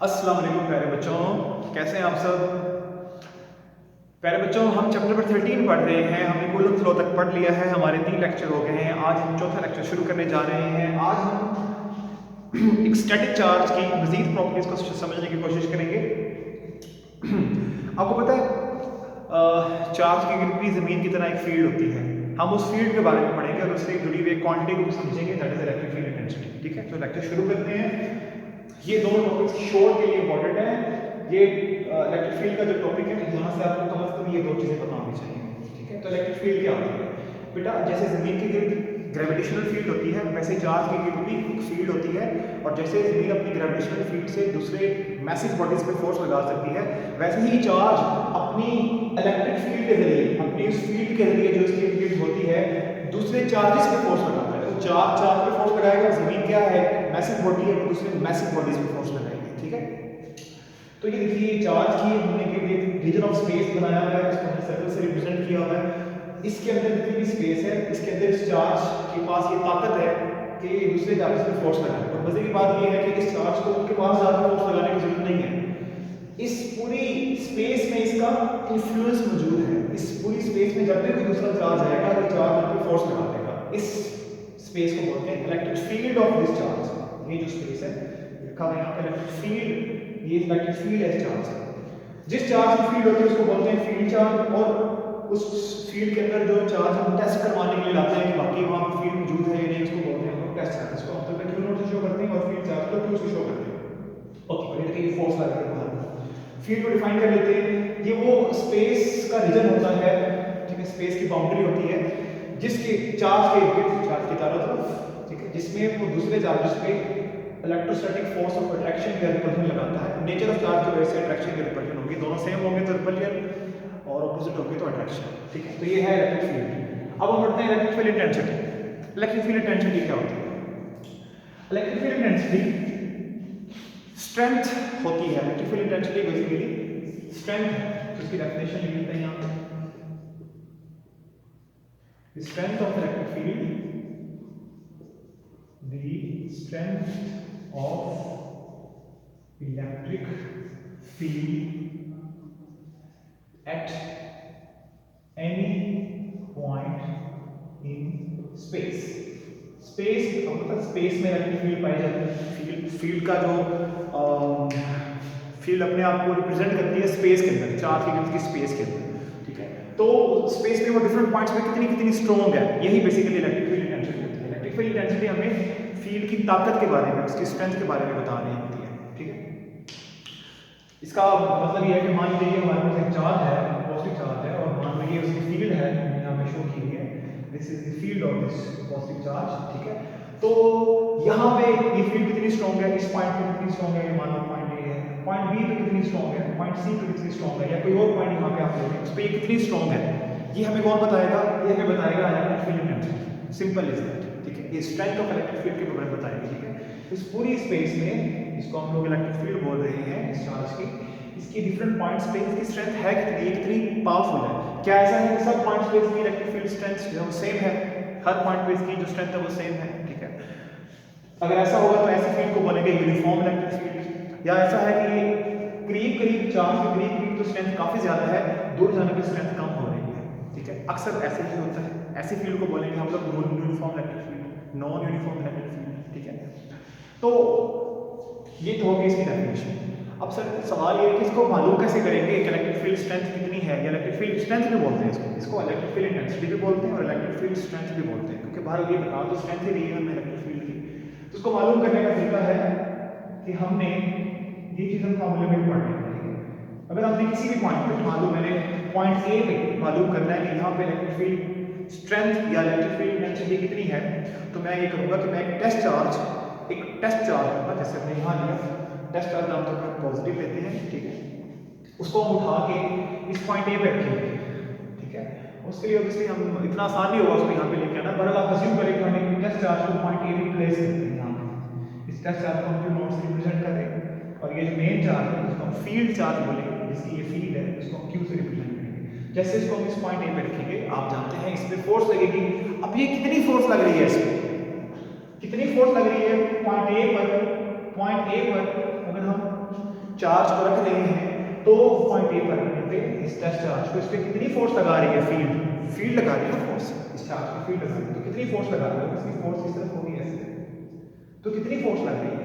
अस्सलाम वालेकुम प्यारे बच्चों, कैसे हैं आप सब। प्यारे बच्चों, हम चैप्टर नंबर 13 पढ़ रहे हैं। हमने कूलेंट फ्लो तक पढ़ लिया है। हमारे 3 लेक्चर हो गए हैं। आज हम चौथा लेक्चर शुरू करने जा रहे हैं। आज हम एक स्टैटिक चार्ज की मजीद प्रॉपर्टीज को समझने की कोशिश करेंगे। आपको पता है चार्ज की गिरती ज़मीन की तरह एक फील्ड होती है। हम उस फील्ड के बारे में पढ़ेंगे और उससे जुड़ी हुई क्वांटिटी को समझेंगे, that is electric field intensity. ठीक है, तो लेक्चर शुरू करते हैं। ये दोनों टॉपिक्स शोर के लिए इंपॉर्टेंट है। ये इलेक्ट्रिक फील्ड का जो टॉपिक है, यहाँ से आपको कम से कम ये दो चीज़ें पता होनी चाहिए। ठीक है, तो इलेक्ट्रिक फील्ड क्या होती है बेटा? जैसे ज़मीन की गिर्द ग्रेविटेशनल फील्ड होती है, वैसे चार्ज की गिर्द भी फील्ड होती है। और जैसे ज़मीन अपनी ग्रेविटेशनल फील्ड से दूसरे मैसिव बॉडीज पे फोर्स लगा सकती है, वैसे ही चार्ज अपनी इलेक्ट्रिक फील्ड के जरिए, अपनी उस फील्ड के जरिए जो इसकी गिर्द होती है, दूसरे चार्जेस पे फोर्स लगाता है। तो चार्ज पे फोर्स लगाएगा। ज़मीन क्या है? मैसिव बॉडी है, दूसरे मैसिव बॉडीज पे फोर्स लगाएगी। ठीक है, तो ये देखिए चार्ज की हमने एक रीजन ऑफ स्पेस बनाया हुआ है, इसको हमने सर्कल से रिप्रेजेंट किया हुआ है। इसके अंदर जितनी भी स्पेस है, इसके अंदर इस चार्ज के पास ये ताकत है कि ये दूसरे चार्जेस पे फोर्स लगाए। और मजे की बात ये है कि इस चार्ज को उनके पास ज़्यादा फोर्स लगाने की जरूरत नहीं है। इस पूरी स्पेस में इसका इन्फ्लुएंस मौजूद है। इस पूरी स्पेस में जब भी कोई दूसरा चार्ज आएगा, ये चार्ज उन पे फोर्स लगा देगा। इस स्पेस को बोलते हैं electric field of this charge. ये जो स्पेस है लिखा हुआ है यहाँ पे इलेक्ट्रिक फील्ड, ये इलेक्ट्रिक फील्ड है चार्ज। जिस चार्ज की फील्ड होती है उसको बोलते हैं फील्ड चार्ज। और उस फील्ड के अंदर जो चार्ज हम टेस्ट करवाने के लिए लाते हैं कि बाकी वहाँ पर फील्ड मौजूद है या नहीं, उसको बोलते हैं हम लोग टेस्ट चार्ज। इसको हम तो क्यू नोट से शो करते हैं और फील्ड चार्ज को क्यू से शो करते हैं। ओके, और ये देखिए फोर्स लगा के बाहर फील्ड को डिफाइन कर लेते हैं। ये वो स्पेस का रीजन होता है, ठीक है, स्पेस की बाउंड्री होती है जिसके चार्ज के चारों तरफ, ठीक है, जिसमें वो दूसरे चार्जेस पे इलेक्ट्रोस्टैटिक फोर्स ऑफ अट्रैक्शन या रिपल्शन लगाता है। नेचर ऑफ चार्ज की वजह से अट्रैक्शन या रिपल्शन होगी, दोनों सेम होंगे तो रिपल्शन, और ऑपोजिट होंगे तो अट्रैक्शन। ठीक है, तो ये है इलेक्ट्रिक फील्ड। अब हम बढ़ते हैं electric field intensity. Electric field intensity क्या होती है? इलेक्ट्रिक फील्ड इंटेंसिटी स्ट्रेंथ होती है। Electric field intensity basically strength है, जिसकी डेफिनेशन लिख लेते हैं यहाँ पे। The strength of electric field, the strength of electric field at any point in space. Space मतलब स्पेस में इलेक्ट्रिक फील्ड पाई जाती है। फील्ड का जो फील्ड अपने आप को रिप्रेजेंट करती है स्पेस के अंदर, चार्ज की गिर्द की स्पेस के अंदर। ठीक है, तो स्पेस में वो डिफरेंट पॉइंट्स पे कितनी स्ट्रॉन्ग है, यही बेसिकली इलेक्ट्रिक फील्ड इंटेंसिटी होती है। इलेक्ट्रिक फील्ड इंटेंसिटी हमें फील्ड की ताकत के बारे में, उसकी स्ट्रेंथ के बारे में बता रही होती है। ठीक है, इसका मतलब ये है कि मान लीजिए हमारे पास एक चार्ज है, पॉजिटिव चार्ज है, और मान लीजिए उसकी फील्ड है, यहाँ पे शो की हुई है, this is the field of this positive charge. ठीक है, तो यहाँ पे ये फील्ड कितनी स्ट्रॉन्ग है, इस पॉइंट पे कितनी स्ट्रॉन्ग है, ये मान लो पॉइंट ए है, पॉइंट बी पे कितनी स्ट्रॉन्ग है, पॉइंट सी पे कितनी स्ट्रॉन्ग है, या कोई और पॉइंट यहाँ पे आप ले लें, उस पे ये कितनी स्ट्रॉन्ग है, ये हमें कौन बताएगा? ये हमें बताएगा electric field intensity. Simple is that. ठीक है, ये स्ट्रेंथ ऑफ इलेक्ट्रिक फील्ड के बारे में बताएगी। ठीक है, इस पूरी स्पेस में, इसको हम लोग इलेक्ट्रिक फील्ड बोल रहे हैं इस चार्ज की, इसके डिफरेंट पॉइंट्स पे इसकी स्ट्रेंथ है कितनी पावरफुल है। क्या ऐसा है कि सब पॉइंट्स पे इसकी इलेक्ट्रिक फील्ड स्ट्रेंथ जो सेम है? हर पॉइंट पे इसकी जो स्ट्रेंथ है वो सेम है। ठीक है, अगर ऐसा होगा तो ऐसी फील्ड को बोलेंगे यूनिफॉर्म इलेक्ट्रिक फील्ड। या ऐसा है कि करीब चार्ज के करीब तो स्ट्रेंथ काफी ज्यादा है, दूर जाने पे स्ट्रेंथ कम हो रही है। ठीक है, अक्सर ऐसे ही होता है। ऐसी फील्ड को बोलेंगे हम लोग non uniform electric field, non uniform electric field. ठीक है, तो ये तो होगी इसकी डेफिनेशन। अब सर सवाल ये है कि इसको मालूम कैसे करेंगे कि इलेक्ट्रिक फील्ड स्ट्रेंथ कितनी है, या इलेक्ट्रिक फील्ड स्ट्रेंथ भी बोलते हैं इसको इलेक्ट्रिक फील्ड इंटेंसिटी भी बोलते हैं और इलेक्ट्रिक फील्ड स्ट्रेंथ भी बोलते हैं, क्योंकि बाहर ये बता दो स्ट्रेंथ ही रही है हमें इलेक्ट्रिक फील्ड की। तो उसको मालूम करने का तरीका है कि हमने ये चीज़ हम फॉर्मूले में पढ़ रहे हैं। अगर हमने किसी भी पॉइंट पे मालूम, मैंने पॉइंट ए पे मालूम करना है कि यहाँ पे इलेक्ट्रिक फील्ड स्ट्रेंथ या इलेक्ट्रिक फील्ड इंटेंसिटी कितनी है, तो मैं ये करूँगा कि मैं एक टेस्ट चार्ज लूँगा, जैसे हमने यहाँ लिया टेस्ट चार्ज नाम तो पॉजिटिव लेते हैं। ठीक है, उसको हम उठा के इस पॉइंट ए पे रखेंगे। ठीक है, उसके लिए ऑब्वियसली हम इतना आसान नहीं होगा उसको यहाँ पे लेके आना, बहरहाल आप अज्यूम करें कि हम एक टेस्ट चार्ज को पॉइंट ए पे प्लेस करते हैं। यहाँ पे इस टेस्ट चार्ज को हम क्यू नोट से रिप्रेजेंट करें, और ये जो मेन चार्ज है उसको हम फील्ड चार्ज बोलेंगे, जिसकी ये फील्ड है उसको हम क्यू से रिप्रेजेंट करेंगे। जैसे इसको हम इस पॉइंट ए पे रखेंगे, आप जानते हैं इस पे फोर्स लगेगी। अब ये कितनी फोर्स लग रही है, इस पे कितनी फोर्स लग रही है? पॉइंट ए पर अगर हम चार्ज को रख रहे हैं तो पॉइंट ए पर रखने पे इस टेस्ट चार्ज को इस पे कितनी फोर्स लगा रही है, फील्ड लगा रही है ना, फोर्स इस चार्ज पे फील्ड लगा रही है, तो कितनी फोर्स लगा रही है, इसकी फोर्स इस तरफ होगी ऐसे, तो कितनी फोर्स लग रही है,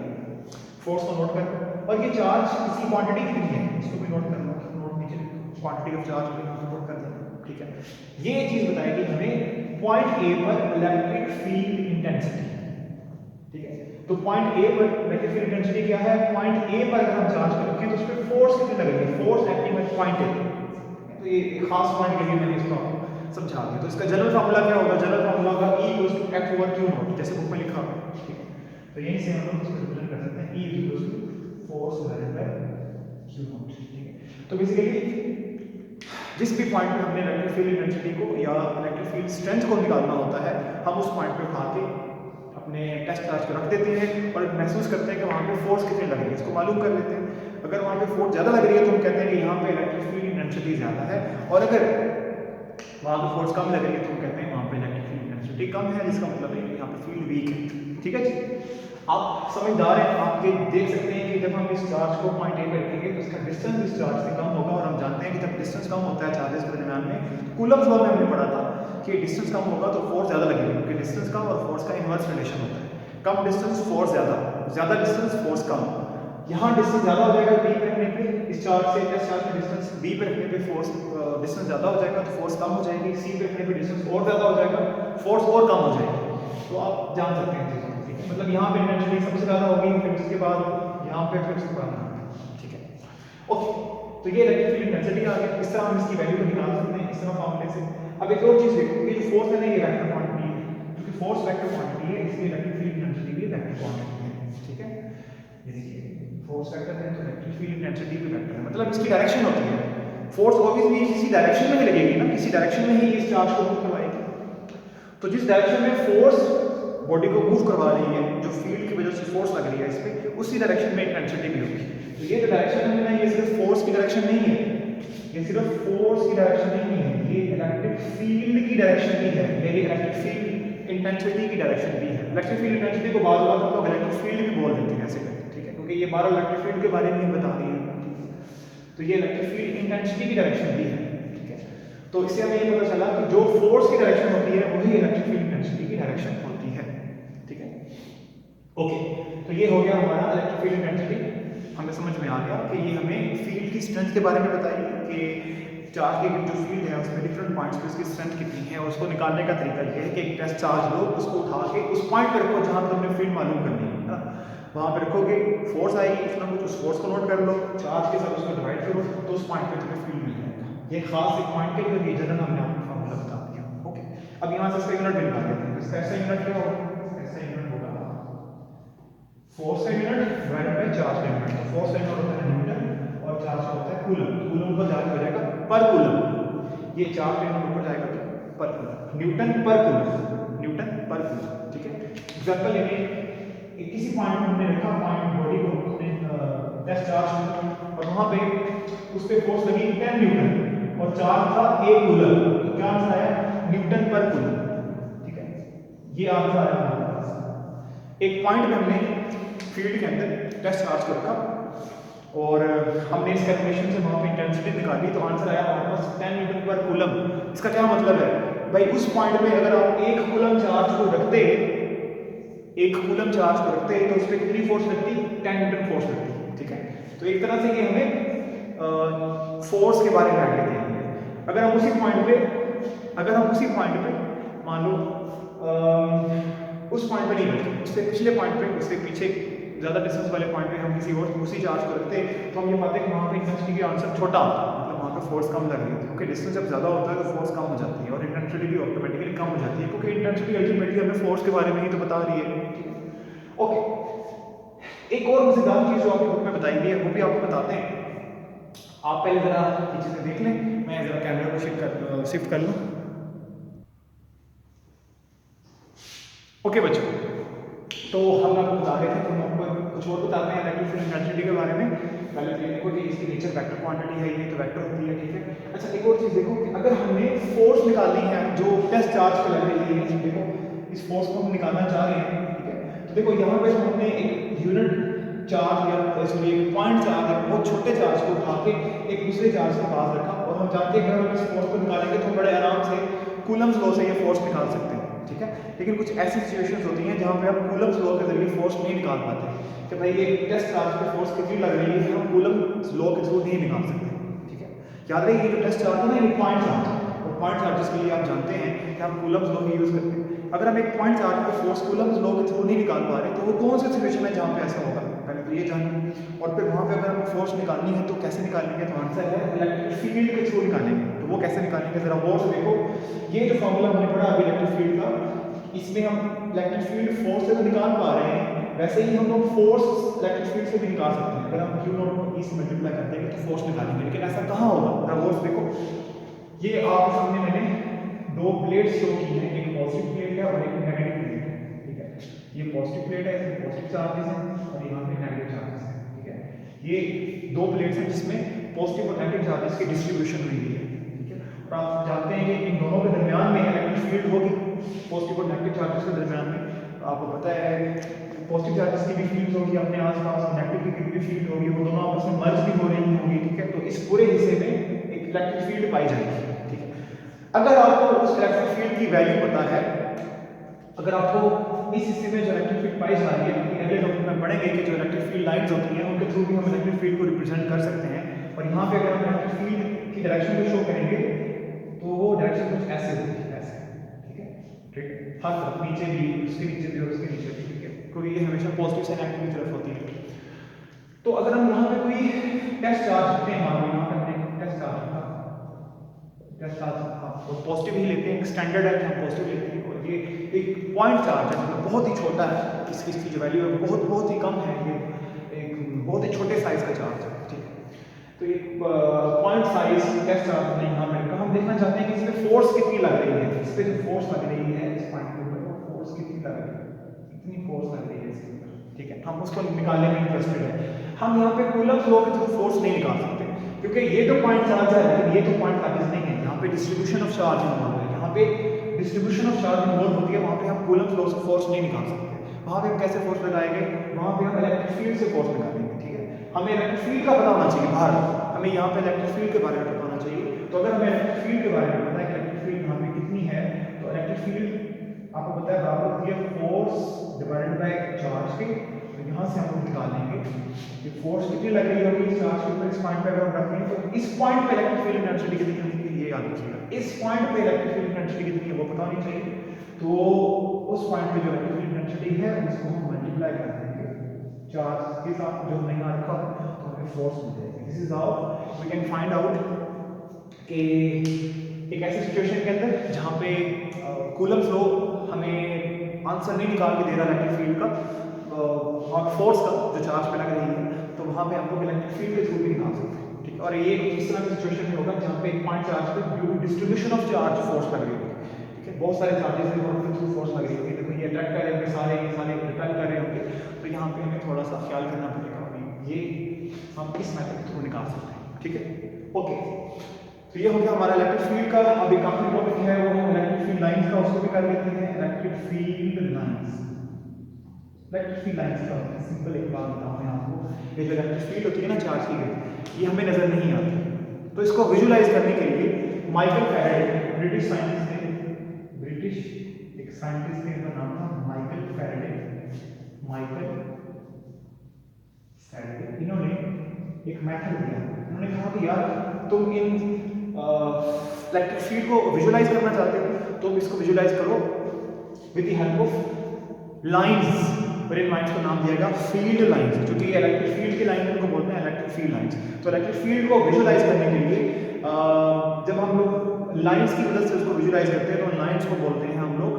फोर्स को नोट कर। और ये चार्ज इसकी क्वांटिटी कितनी है इसको भी नोट कर लो, नोट नीचे क्वांटिटी ऑफ चार्ज भी नोट कर देना, ठीक है। ये चीज बताएगी हमें पॉइंट ए पर इलेक्ट्रिक फील्ड इंटेंसिटी, ठीक है। तो पॉइंट ए पर इलेक्ट्रिक फील्ड इंटेंसिटी क्या है, पॉइंट ए पर अगर हम चार्ज को रखें तो उस पर फोर्स कितनी लगेगी, force acting at point A. तो ये एक खास पॉइंट के लिए मैंने इसको समझा दिया। तो इसका जनरल फार्मूला क्या होगा, जनरल फार्मूला होगा E equals to F over Q naught, जैसे बुक में लिखा हुआ है, ठीक है। तो यहीं से हम लोग इसको रिप्रेजेंट कर सकते हैं E equals to force divided by Q naught, ठीक है। तो बेसिकली जिस भी पॉइंट पे हमने इलेक्ट्रिक फील्ड इंटेंसिटी को या इलेक्ट्रिक फील्ड स्ट्रेंथ को निकालना होता है, हम उस पॉइंट पे उठा के अपने टेस्ट चार्ज को रख देते हैं और महसूस करते हैं कि वहाँ पे फोर्स कितनी लग रही है, इसको मालूम कर लेते हैं। अगर वहाँ पे फोर्स ज़्यादा लग रही है तो हम कहते हैं कि यहाँ पे इलेक्ट्रिक फील्ड इंटेंसिटी ज़्यादा है, और अगर वहाँ पे फोर्स कम लग रही है तो हम कहते हैं वहाँ पे इलेक्ट्रिक फील्ड इंटेंसिटी कम है, जिसका मतलब है कि यहाँ पे फील्ड वीक है, ठीक है जी। आप समझदार हैं, आप ये देख सकते हैं कि जब हम इस चार्ज को पॉइंट ए पे रखेंगे तो इसका डिस्टेंस इस चार्ज से कम होगा, और हम जानते हैं कि जब डिस्टेंस कम होता है चार्जेस के दरमियान में, कूलम्स लॉ में हमने पढ़ा था कि डिस्टेंस कम होगा तो फोर्स ज़्यादा लगेगी, क्योंकि डिस्टेंस कम और फोर्स का इनवर्स रिलेशन होता है, कम डिस्टेंस फोर्स ज़्यादा, ज़्यादा डिस्टेंस फोर्स कम। यहाँ डिस्टेंस ज़्यादा हो जाएगा बी पे रखने पे, इस चार्ज से इस चार्ज का डिस्टेंस बी पे रखने पे फोर्स डिस्टेंस ज़्यादा हो जाएगा तो फोर्स कम हो जाएगी, सी पे रखने पे डिस्टेंस और ज़्यादा हो जाएगा, फोर्स और कम हो जाएगी। तो आप जान सकते हैं चीज़ों को, ठीक है। मतलब यहाँ पे इंटेंसिटी सबसे ज़्यादा होगी, फिर उसके बाद यहाँ पे फिर उसके बाद, ठीक है, ओके। तो ये इलेक्ट्रिक फील्ड इंटेंसिटी आ गई, इस तरह हम इसकी वैल्यू को निकाल सकते हैं इस तरह फार्मूले से। अब एक और चीज़ देखो, ये जो फोर्स है ना ये वेक्टर क्वांटिटी है, क्योंकि फोर्स वेक्टर क्वांटिटी है इसलिए इलेक्ट्रिक फील्ड इंटेंसिटी भी वेक्टर क्वांटिटी है, ठीक है। ये देखिए फोर्स वेक्टर है तो इलेक्ट्रिक फील्ड इंटेंसिटी भी वेक्टर है, मतलब इसकी डायरेक्शन होती है, फोर्स ऑब्वियसली किसी डायरेक्शन में ही लगेगी ना, किसी डायरेक्शन में ही इस चार्ज को मूव करवाएगी। तो जिस डायरेक्शन में फोर्स बॉडी को मूव करवा रही है, जो फील्ड की वजह से फोर्स लग रही है इस पे, उसी डायरेक्शन में इंटेंसिटी भी होगी। तो ये जो डायरेक्शन है ना, ये सिर्फ फोर्स की डायरेक्शन नहीं है, ये सिर्फ फोर्स की डायरेक्शन नहीं है, ये इलेक्ट्रिक फील्ड की डायरेक्शन भी है, ये इलेक्ट्रिक फील्ड इंटेंसिटी की डायरेक्शन भी है। इलेक्ट्रिक फील्ड इंटेंसिटी को बाद हम लोग इलेक्ट्रिक फील्ड भी बोल देते हैं ऐसे करके, ठीक है, क्योंकि ये 12 इलेक्ट्रिक फील्ड के बारे में ही बता रही है। तो ये इलेक्ट्रिक फील्ड इंटेंसिटी की डायरेक्शन भी है, ठीक है। तो इससे हमें ये पता चला कि जो फोर्स की डायरेक्शन होती है वही इलेक्ट्रिक फील्ड इंटेंसिटी की डायरेक्शन होती है, ठीक है, ओके। तो ये हो गया हमारा इलेक्ट्रिक फील्ड इंटेंसिटी, हमें समझ में आ गया कि ये हमें फील्ड की स्ट्रेंथ के बारे में बताइए कि चार्ज की जो फील्ड है उसमें डिफरेंट पॉइंट्स पे उसकी स्ट्रेंथ कितनी है, और उसको निकालने का तरीका ये है कि एक टेस्ट चार्ज लो, उसको उठा के उस पॉइंट पर रखो जहाँ पर हमने फील्ड मालूम करनी है ना, वहाँ पर रखोगे, फोर्स आएगी कुछ ना कुछ, उस फोर्स को नोट कर लो, चार्ज के साथ उसको डिवाइड करो, तो उस पॉइंट पर तुम्हें फील्ड मिल जाएगा। ये खास एक पॉइंट के लिए जनरल हमने आपको फॉर्मूला बता दिया, ओके। अब यहाँ से इसका यूनिट भी निकाल लेते हैं। इसका ऐसा यूनिट क्या होगा, ऐसा यूनिट होगा फोर्स का यूनिट डिवाइडेड बाय चार्ज का यूनिट। तो फोर्स का यूनिट होता है न्यूटन और चार्ज का होता है कूलम, कूलम पर जाके हो जाएगा पर कूलम, ये चार्ज का यूनिट ऊपर जाएगा तो पर कूलम, न्यूटन पर कूलम, न्यूटन पर कूलम, ठीक है। एग्जांपल लेंगे, किसी पॉइंट में हमने रखा पॉइंट बॉडी को अपने टेस्ट चार्ज और वहां पे उस पे फोर्स लगी 10 न्यूटन और चार्ज था 1 कूलम, तो क्या आंसर आया, न्यूटन पर कूलम, ठीक है। ये आंसर आया हमारे पास। एक पॉइंट में हमने फील्ड के अंदर टेस्ट चार्ज को रखा और हमने इस कैलकुलेशन से वहाँ पे इंटेंसिटी निकाली, तो आंसर आया हमारे पास 10 न्यूटन पर कूलम। इसका क्या मतलब है भाई, उस पॉइंट में अगर आप 1 कूलम चार्ज को रखते, 1 कूलम चार्ज को रखते तो उस पर कितनी फोर्स लगती, 10 न्यूटन फोर्स लगती, ठीक है। तो एक तरह से ये हमें फोर्स के बारे में आइडिया देंगे। अगर हम उसी पॉइंट पे मान लो उस पॉइंट पे नहीं बल्कि उससे पिछले पॉइंट पे, उससे पीछे ज़्यादा डिस्टेंस वाले पॉइंट पे हम किसी और उसी चार्ज को रखते तो हम ये पाते हैं कि वहाँ पे इंटेंसिटी का आंसर छोटा होता है, मतलब वहाँ पे फोर्स कम लग रही है, क्योंकि डिस्टेंस जब ज़्यादा होता है तो फोर्स कम हो जाती है और इंटेंसिटी भी ऑटोमेटिकली कम हो जाती है, क्योंकि इंटेंसिटी अल्टीमेटली हमें फोर्स के बारे में ही तो बता रही है, ठीक है, ओके। एक और मजेदार चीज़ जो आपकी बुक में बताई गई है वो भी आपको बताते हैं। आप पहले ज़रा ये चीज़ें देख लें, मैं ज़रा कैमरा को शिफ्ट कर लूँ, ओके बच्चों। तो हम आपको बता रहे थे, हम आपको कुछ और बताते हैं इलेक्ट्रिक फील्ड इंटेंसिटी के बारे में। पहले तो ये देखो कि इसकी नेचर वेक्टर क्वांटिटी है, ये तो वेक्टर होती है, ठीक है। अच्छा एक और चीज़ देखो कि अगर हमने फोर्स निकालनी है जो टेस्ट चार्ज पे लग रही है, देखो इस फोर्स को हम निकालना चाह रहे हैं, ठीक है। तो देखो यहाँ पे हमने एक यूनिट चार्ज या सॉरी एक पॉइंट चार्ज है वो बहुत छोटे चार्ज को उठा के एक दूसरे चार्ज के पास रखा, और हम जानते हैं कि अगर हम इस फोर्स को निकालेंगे तो हम बड़े आराम से कूलम्स लॉ से ये फोर्स निकाल सकते हैं, ठीक है। लेकिन कुछ ऐसी सिचुएशंस होती हैं जहाँ पे आप कूलम्स लॉ के जरिए फोर्स नहीं निकाल पाते कि भाई ये टेस्ट चार्ज पे फोर्स कितनी लग रही है, हम कूलम्स लॉ के थ्रू नहीं निकाल सकते, ठीक है। याद रहे ये जो टेस्ट चार्ज है ना, ये पॉइंट चार्ज है, और पॉइंट चार्जेस के लिए आप जानते हैं कि हम कूलम्स लॉ ही यूज़ करते हैं। अगर हम एक पॉइंट चार्ज पे फोर्स कूलम्स लॉ के थ्रू नहीं निकाल पा रहे तो वो कौन सी सिचुएशन है जहाँ पे ऐसा होगा, पहले तो ये जानिए। और फिर वहाँ पे अगर हमें फोर्स निकालनी है तो कैसे निकालेंगे, तो आंसर है इलेक्ट्रिक फील्ड के थ्रू निकालेंगे। तो वो कैसे निकालेंगे, जरा गौर से देखो, ये जो फॉर्मूला हमने पढ़ा अभी इलेक्ट्रिक फील्ड का, इसमें हम इलेक्ट्रिक फील्ड फोर्स से तो निकाल पा रहे हैं, वैसे ही हम लोग फोर्स इलेक्ट्रिक फील्ड से भी निकाल सकते हैं। अगर हम Q नॉट को E से मल्टीप्लाई कर देंगे तो फोर्स निकालेंगे, लेकिन ऐसा कहाँ होगा, जरा गौर से देखो। ये आपके सामने मैंने दो प्लेट्स शो की हैं, एक पॉजिटिव प्लेट है और एक नेगेटिव प्लेट है, ठीक है। ये पॉजिटिव प्लेट है, इसमें पॉजिटिव चार्जेस हैं और यहाँ पे नेगेटिव चार्जेस हैं, ठीक है। ये दो प्लेट्स हैं जिसमें पॉजिटिव और नेगेटिव चार्जेस की डिस्ट्रीब्यूशन हुई है, ठीक है। और आप जानते हैं कि इन दोनों के दरमियान में इलेक्ट्रिक फील्ड होगी, पॉजिटिव और नेगेटिव चार्जेस के दरमियान में। आपको पता है पॉजिटिव चार्जेस की भी फील्ड होगी अपने आसपास, नेगेटिव की भी फील्ड होगी, वो दोनों आपस में मर्ज भी हो रही होंगी, ठीक है। तो इस पूरे हिस्से में एक इलेक्ट्रिक फील्ड पाई जाएगी, ठीक है। अगर आपको उस इलेक्ट्रिक फील्ड की वैल्यू पता है, अगर आपको इस हिस्से में जो इलेक्ट्रिक फील्ड पाई जा रही है, अगले टॉपिक में पढ़ेंगे कि जो इलेक्ट्रिक फील्ड लाइंस होती हैं उनके थ्रू भी हम इलेक्ट्रिक फील्ड को रिप्रेजेंट कर सकते हैं। और यहाँ पे अगर हम इलेक्ट्रिक फील्ड की डायरेक्शन को शो करेंगे तो वो डायरेक्शन कुछ ऐसे होगी, ऐसे, ठीक है, ठीक है। हर तरफ नीचे भी, उसके नीचे भी और उसके नीचे भी, ठीक है, क्योंकि ये हमेशा पॉजिटिव से नेगेटिव की तरफ होती है। तो अगर हम यहाँ पे कोई टेस्ट चार्ज रखते हैं, मान लो यहाँ पे टेस्ट चार्ज रखा, टेस्ट चार्ज तो पॉजिटिव ही लेते हैं, स्टैंडर्ड है कि हम पॉजिटिव लेते हैं, और ये एक पॉइंट चार्ज है, मतलब बहुत ही छोटा है, इसकी जो वैल्यू है बहुत ही कम है, ये एक बहुत ही छोटे साइज का चार्ज है, ठीक है। तो एक पॉइंट साइज टेस्ट चार्ज हमने यहाँ पे रखा, हम देखना चाहते हैं कि इसमें फोर्स कितनी लग रही है, इस पे जो फोर्स लग रही है इस पॉइंट के ऊपर, वो फोर्स कितनी लग रही है, कितनी फोर्स लग रही है इसके ऊपर, ठीक है। हम उसको निकालने में इंटरेस्टेड है। हम यहाँ पे कूलम्स लॉ के थ्रू फोर्स नहीं निकाल सकते, क्योंकि ये तो पॉइंट चार्ज है, लेकिन ये तो पॉइंट चार्जेस नहीं है। यहाँ पे डिस्ट्रीब्यूशन ऑफ चार्ज इन्वॉल्व है, यहाँ पे डिस्ट्रीब्यूशन ऑफ चार्ज इन्वॉल्व होती है, वहाँ पे हम कूलम्स लॉ से फोर्स नहीं निकाल सकते। वहाँ पे हम कैसे फोर्स लगाएंगे, वहाँ पे हम इलेक्ट्रिक फील्ड से फोर्स निकालेंगे, ठीक है। हमें इलेक्ट्रिक फील्ड का पता होना चाहिए बाहर, हमें यहाँ पे इलेक्ट्रिक फील्ड के बारे में पता होना चाहिए। तो अगर हमें इलेक्ट्रिक फील्ड के बारे में पता है कि इलेक्ट्रिक फील्ड यहाँ पे कितनी है, तो इलेक्ट्रिक फील्ड आपको पता है बराबर होती है फोर्स डिवाइडेड बाय चार्ज के। तो यहाँ से हम निकाल लेंगे कि फोर्स कितनी लग रही होगी इस चार्ज के ऊपर, इस पॉइंट पे अगर हम रखें तो इस पॉइंट पे इलेक्ट्रिक फील्ड इंटेंसिटी कितनी होगी, ये याद रखिएगा। इस पॉइंट पे इलेक्ट्रिक फील्ड इंटेंसिटी कितनी है वो पता होनी चाहिए। तो उस पॉइंट पे जो इलेक्ट्रिक फील्ड इंटेंसिटी है उसको हम मल्टीप्लाई कर देंगे चार्ज के साथ जो हमने यहाँ रखा, तो हमें फोर्स मिल जाएगी। This is how we can find out कि एक ऐसी सिचुएशन के अंदर जहाँ पे कूलम्स लॉ हमें आंसर नहीं निकाल के दे रहा इलेक्ट्रिक फील्ड का और फोर्स का जो चार्ज पे लग रही है, तो वहाँ पे हम लोग इलेक्ट्रिक फील्ड के थ्रू भी निकाल सकते हैं, ठीक है। और ये इस तरह की सिचुएशन में होगा जहाँ पे एक पॉइंट चार्ज पे due to distribution of charge force लग रही होगी, ठीक है। बहुत सारे चार्जेस हैं उनके थ्रू फोर्स लग रही होगी, देखो ये अट्रैक्ट कर रहे होंगे, सारे रिपेल कर रहे होंगे, तो यहाँ पे हमें थोड़ा सा ख्याल करना पड़ेगा, ये हम इस मेथड के थ्रू निकाल सकते हैं, ठीक है। ओके, तो ये हो गया हमारा इलेक्ट्रिक फील्ड का। अभी काफी टॉपिक है वो हम इलेक्ट्रिक फील्ड लाइंस का, उसको भी कर लेते हैं। Electric field lines, electric field lines का सिंपल एक बात बताऊं मैं आपको, ये जो इलेक्ट्रिक फील्ड होती है ना चार्ज की गई, ये हमें नजर नहीं आती, तो इसको विजुलाइज करने के लिए माइकल फैराडे, ब्रिटिश साइंटिस्ट थे, ब्रिटिश एक साइंटिस्ट थे, इनका नाम था माइकल फैराडे, माइकल फैराडे। इन्होंने एक मेथड दिया, उन्होंने कहा कि यार तुम इन इलेक्ट्रिक फील्ड को विजुलाइज करना चाहते हो, तो इसको विजुलाइज करो with the help of lines, और इन लाइंस को नाम दिया गया फील्ड लाइंस, जो कि इलेक्ट्रिक फील्ड की लाइन उनको बोलते हैं इलेक्ट्रिक फील्ड लाइंस। तो इलेक्ट्रिक फील्ड को विजुलाइज करने के लिए जब हम लोग लाइंस की मदद से उसको विजुलाइज करते हैं, तो उन लाइंस को बोलते हैं हम लोग,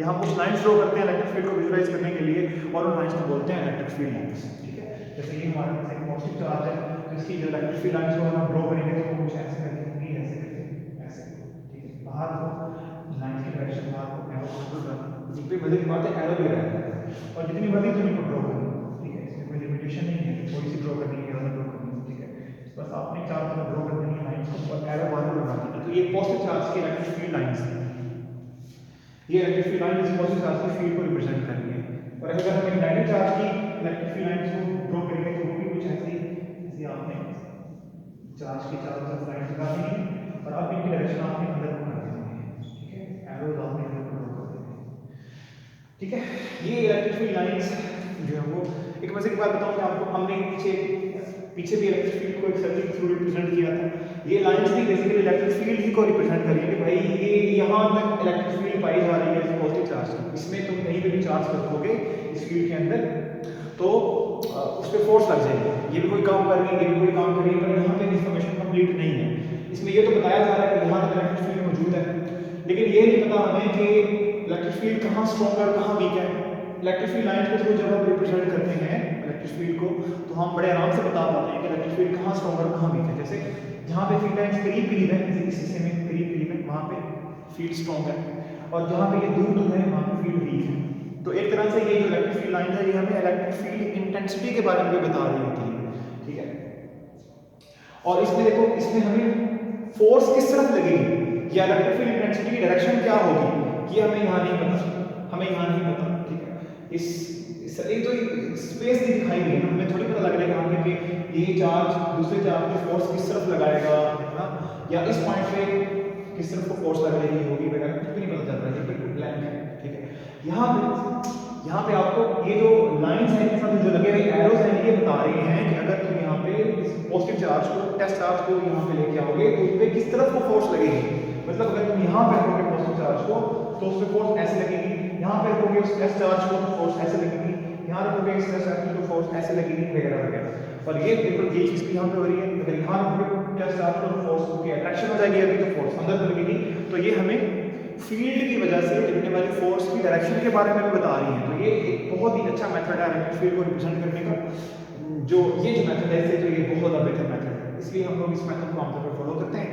यहाँ कुछ लाइंस ड्रॉ करते हैं इलेक्ट्रिक फील्ड को विजुलाइज करने के लिए, और उन लाइंस को बोलते हैं इलेक्ट्रिक फील्ड लाइंस, ठीक है। जैसे ये हमारे पास एक पॉजिटिव चार्ज है, तो इसकी जो इलेक्ट्रिक फील्ड लाइंस को हम ड्रॉ करेंगे तो कुछ ऐसे करके होंगी, ऐसे करके, ऐसे, ठीक है। बाहर को लाइंस की डायरेक्शन बाहर को एरो कंट्रोल करना, जितनी मर्जी की बात है एरो भी रहता है, और जितनी मर्जी तो इनको ड्रॉ करना, ठीक है। इसमें कोई लिमिटेशन नहीं है कि थोड़ी सी ड्रॉ करनी है, ज़्यादा ड्रॉ करनी है, ठीक है। बस आपने चारों तरफ ड्रॉ कर देनी है लाइंस को, और एरो बाहर को लगानी है। तो ये पॉजिटिव चार्ज की इलेक्ट्रिक फील्ड लाइंस है, ये इलेक्ट्रिक फील्ड लाइन इस पॉजिटिव चार्ज की फील्ड को रिप्रेजेंट कर रही है। और अगर हम नेगेटिव चार्ज की इलेक्ट्रिक फील्ड लाइंस को ड्रॉ करेंगे तो वो भी कुछ ऐसी, जैसे आपने चार्ज की चारों तरफ लाइन लगा देंगे और अब इनकी डायरेक्शन आपने अंदर को कर देंगे, ठीक है, एरोज आपने अंदर को ड्रॉ कर देंगे, ठीक है। ये इलेक्ट्रिक फील्ड लाइंस जो है वो एक मजे की बात बताऊं कि आपको हमने पीछे भी इलेक्ट्रिक फील्ड को एक सर्किल के थ्रू रिप्रेजेंट किया था। ये लाइंस भी बेसिकली इलेक्ट्रिक फील्ड ही को रिप्रेजेंट कर रही है कि भाई ये यहाँ तक इलेक्ट्रिक फील्ड पाई जा रही है इस पॉजिटिव चार्ज की, इसमें तुम कहीं पे भी चार्ज रखोगे इस फील्ड के अंदर तो उस पर फोर्स लग जाएगी, ये भी कोई काम कर रही है, ये भी कोई काम कर रही है, पर यहाँ पे इन्फॉर्मेशन कंप्लीट नहीं है। इसमें ये तो बताया जा रहा है कि यहाँ तक इलेक्ट्रिक फील्ड मौजूद है, लेकिन ये नहीं पता हमें कि इलेक्ट्रिक फील्ड कहाँ स्ट्रॉन्ग और कहाँ वीक है। इलेक्ट्रिक फील्ड लाइन के थ्रू जब हम रिप्रेजेंट करते हैं इलेक्ट्रिक फील्ड को तो हम बड़े आराम से बता पाते हैं कि इलेक्ट्रिक फील्ड कहाँ स्ट्रॉन्ग और कहाँ वीक है। जैसे जहाँ पे फील्ड लाइन्स करीब करीब है, इस हिस्से में करीब करीब है, वहाँ पे फील्ड स्ट्रॉन्ग है, और जहाँ पे ये दूर दूर है वहाँ पे फील्ड वीक है। तो एक तरह से ये जो इलेक्ट्रिक फील्ड लाइन है ये हमें इलेक्ट्रिक फील्ड इंटेंसिटी के बारे में भी बता रही होती है, ठीक है। और इसमें देखो, इसमें हमें फोर्स किस तरफ लगेगी या इलेक्ट्रिक फील्ड इंटेंसिटी की डायरेक्शन क्या होगी ये हमें यहाँ नहीं पता, हमें यहाँ नहीं पता, ठीक है। इस एक जो स्पेस नहीं दिखाई गई है, हमें थोड़ी पता लग रहा है यहाँ पे कि ये चार्ज दूसरे चार्ज पे फोर्स किस तरफ लगाएगा, है ना, या इस पॉइंट पे किस तरफ को फोर्स लग रही होगी वगैरह, कुछ भी नहीं पता चल रहा है, ये बिल्कुल ब्लैंक है, ठीक है। यहाँ पे आपको ये जो लाइंस हैं इनके साथ जो लगे हुए एरोज हैं ये बता रहे हैं कि अगर तुम यहाँ पे इस पॉजिटिव चार्ज को, टेस्ट चार्ज को यहाँ पे लेके आओगे तो उस पे किस तरफ को फोर्स लगेगी। मतलब अगर तुम यहाँ पे रखोगे पॉजिटिव चार्ज को तो उस पे फोर्स ऐसे लगेगी, यहाँ पे रखोगे उस टेस्ट चार्ज को तो फोर्स ऐसे लगेगी, यहाँ रखोगे इस टेस्ट चार्ज को फोर्स ऐसे लगेगी वगैरह वगैरह। और ये बिल्कुल ये चीज़ भी यहाँ पे हो रही है, अगर यहाँ रखोगे टेस्ट चार्ज को तो फोर्स की अट्रैक्शन हो जाएगी, अभी तो फोर्स अंदर को लगेगी। तो ये हमें फील्ड की वजह से लगने वाली फोर्स की डायरेक्शन के बारे में भी बता रही है। तो ये एक बहुत ही अच्छा मेथड है इलेक्ट्रिक फील्ड को रिप्रेजेंट करने का, जो ये जो मेथड है तो ये बहुत ज़्यादा बेहतर मेथड है, इसलिए हम लोग इस मेथड को आमतौर पर फॉलो करते हैं।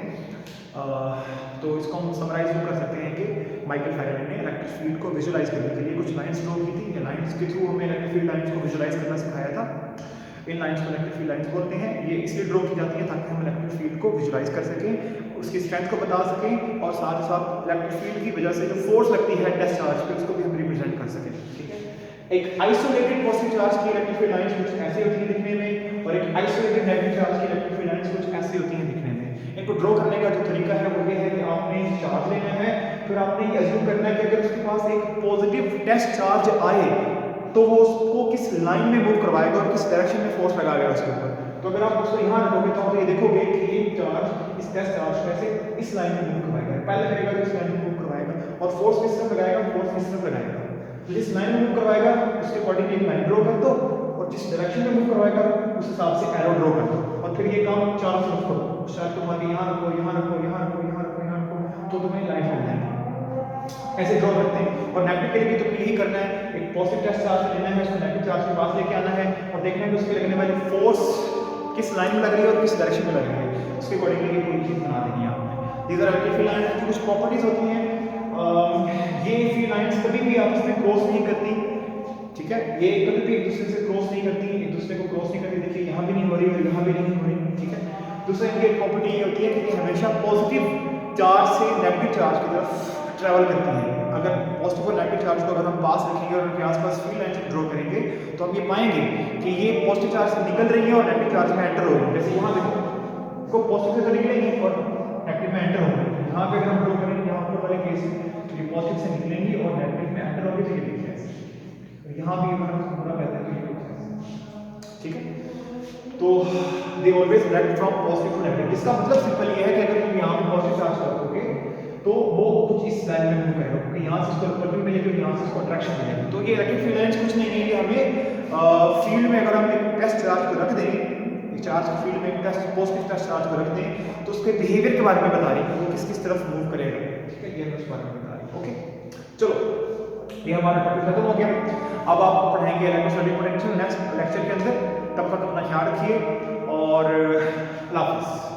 तो इसको हम समराइज कर सकते हैं कि माइकल फैराडे ने इलेक्ट्रिक फील्ड को विजुलाइज करने के लिए कुछ लाइंस ड्रॉ की थी, या लाइंस के थ्रू हमें इलेक्ट्रिक फील्ड लाइंस को विजुलाइज करना सिखाया था। इन लाइंस को इलेक्ट्रिक फील्ड लाइंस बोलते हैं। ये इसलिए ड्रॉ की जाती है ताकि हम इलेक्ट्रिक फील्ड को विजुलाइज कर सकें, उसकी स्ट्रेंथ को बता सकें, और साथ ही साथ इलेक्ट्रिक फील्ड की वजह से जो फोर्स लगती है टेस्ट चार्ज पे उसको भी हम रिप्रेजेंट कर सकें, ठीक है। एक आइसोलेटेड पॉजिटिव चार्ज की इलेक्ट्रिक फील्ड लाइंस कुछ ऐसी होती हैं दिखने में, और एक आइसोलेटेड नेगेटिव चार्ज की इलेक्ट्रिक फील्ड लाइंस कुछ ऐसी होती हैं दिखने में। इनको ड्रॉ करने का जो तरीका है वो ये है कि आपने चार्ज लेना है, फिर आपने ये अज्यूम करना है कि अगर उसके पास एक पॉजिटिव टेस्ट चार्ज आए तो वो उसको किस लाइन में मूव करवाएगा और किस डायरेक्शन में फोर्स लगाएगा उसके ऊपर। तो अगर आप उसको यहाँ रखोगे तो ये देखोगे कि ये चार्ज इस टेस्ट चार्ज को ऐसे इस लाइन में मूव करवाएगा, पहले करेगा तो इस लाइन में मूव करवाएगा, और फोर्स किस तरफ लगाएगा, फोर्स इस तरफ लगाएगा। तो जिस लाइन में मूव करवाएगा उसके अकॉर्डिंग एक लाइन ड्रॉ कर दो, और जिस डायरेक्शन में मूव करवाएगा उस हिसाब से एरो ड्रॉ कर दो, और फिर ये काम चारों तरफ करो। चार्ज को आगे यहाँ रखो, यहाँ रखो, यहाँ रखो, यहाँ रखो, यहाँ रखो, तो तुम्हें लाइन मिल जाएगी। ऐसे ड्रॉ करते हैं। और नेगेटिव के लिए भी तुम्हें यही करना है, एक पॉजिटिव टेस्ट चार्ज लेना है, उसको नेगेटिव चार्ज के पास लेके आना है और देखना है कि उसके लगने वाली फोर्स किस लाइन में लग रही है और किस डायरेक्शन में लग रही है, उसके अकॉर्डिंगली कोई चीज़ बना देनी है आपने। These are electric field lines की कुछ प्रॉपर्टीज होती हैं। ये फील्ड लाइंस कभी भी आपस में क्रॉस नहीं करती, ठीक है, ये कभी भी एक दूसरे से क्रॉस नहीं करती, एक दूसरे को क्रॉस नहीं करती। देखिए यहाँ भी नहीं हो रही और यहाँ भी नहीं हो रही, ठीक है। दूसरा इनकी एक प्रॉपर्टी ये होती है कि ये हमेशा पॉजिटिव चार्ज से नेगेटिव चार्ज की तरफ ट्रैवल करती है। अगर पॉजिटिव और नेगेटिव चार्ज को अगर हम पास रखेंगे और उनके आसपास फील्ड लाइंस ड्रॉ करेंगे तो हम ये पाएंगे कि ये पॉजिटिव चार्ज से निकल रही है और नेगेटिव चार्ज में एंटर हो रही है। जैसे यहाँ देखो, को पॉजिटिव से तो निकलेंगी और नेगेटिव में एंटर होंगे। यहाँ पे अगर हम ड्रॉ करेंगे यहाँ ऊपर वाले केस में तो ये पॉजिटिव से निकलेंगी और नेगेटिव में एंटर होंगे, तो ये देखिए ऐसे। तो यहाँ भी अगर हम पूरा कहते हैं तो ये कुछ ऐसे, ठीक है। तो they always react from positive to negative. इसका मतलब सिंपल ये है कि अगर तुम यहाँ पे पॉजिटिव चार्ज रखोगे तो वो कुछ इस लाइन में मूव करेगा, क्योंकि यहाँ से इसको रिपल्शन मिलेगी और यहाँ से इसको अट्रैक्शन मिलेगी। तो ये इलेक्ट्रिक फील्ड लाइंस कुछ नहीं है, ये हमें फील्ड में अगर हम एक टेस्ट चार्ज को रख दें, एक चार्ज की फील्ड में एक टेस्ट पॉजिटिव टेस्ट चार्ज को रख दें तो उसके बिहेवियर के बारे में बता रही है, वो किस किस तरफ मूव करेगा, ठीक है, ये हमें उस बारे में बता रही है। ओके, चलो ये हमारा टॉपिक खत्म हो गया। अब आपको पढ़ाएंगे इलेक्ट्रोस्टैटिक पोटेंशियल नेक्स्ट लेक्चर के अंदर। तब तक अपना ख्याल रखिए और अल्लाह हाफ़िज़।